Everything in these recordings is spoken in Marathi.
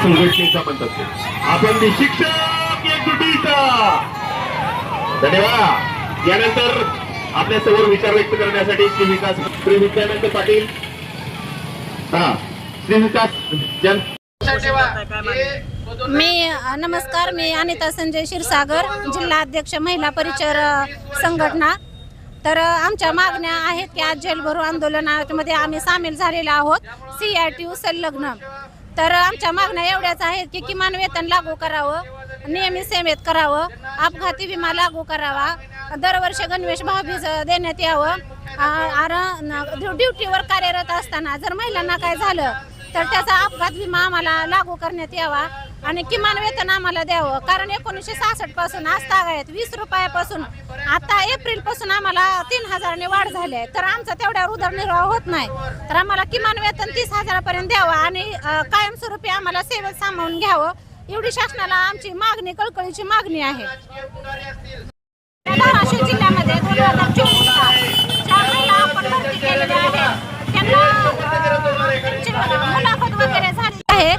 संघटनेचा म्हणतात आपण शिक्षक एकजुटीचा धन्यवाद। यानंतर आपल्या समोर विचार व्यक्त करण्यासाठी श्री विद्यानंद पाटील श्री विकास जन नमस्कार, मी अनिता संजय क्षीरसागर, जिल्हा अध्यक्ष महिला परिचर संघटना। तर आमच्या मागण्या आहेत की आज जेलभरो आंदोलनामध्ये आम्ही सामील झालेलो आहोत, CITU संलग्न। तर आमच्या मागण्या एवढ्याच आहेत की किमान वेतन लागू करावं, नियमित सेवेत करावं, अपघाती विमा लागू करावा, दरवर्षी गणवेश भावभीज देण्यात यावं, ड्युटीवर कार्यरत असताना जर महिलांना काय झालं तर त्याचा अपघात विमा आम्हाला लागू करण्यात यावा आणि किमान वेतन आम्हाला द्यावं। कारण 1966 पासून आज तागायत 20 रुपयापासून आता एप्रिल पासून आम्हाला 3000 ने वाढ झाली आहे। तर आमचा तेवढ्यावर उदरनिर्वाह होत नाही, तर आम्हाला किमान वेतन 30,000 पर्यंत द्यावं आणि कायमस्वरूपी आम्हाला सेवेत सामावून घ्यावं, एवढी शासनाला आमची मागणी, कळकळीची मागणी आहे। धाराशिव जिल्ह्यामध्ये 2024 ज्या महिला आपण भरती केलेल्या आहेत त्यांना मुलाखत वगैरे झाली आहे,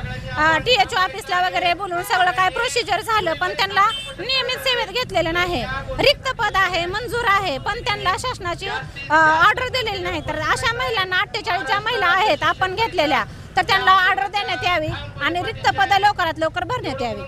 THO ऑफिसला वगैरे बोलून सगळं काय प्रोसिजर झालं, पण त्यांना नियमित सेवेत घेतलेलं नाही। रिक्त पद आहे, मंजूर आहे, पण त्यांना शासनाची ऑर्डर दिलेली नाही। तर अशा महिलांना 48 ज्या महिला आहेत आपण घेतलेल्या, तर त्यांना ऑर्डर देण्यात यावी आणि रिक्त पद लवकरात लवकर भरण्यात यावी।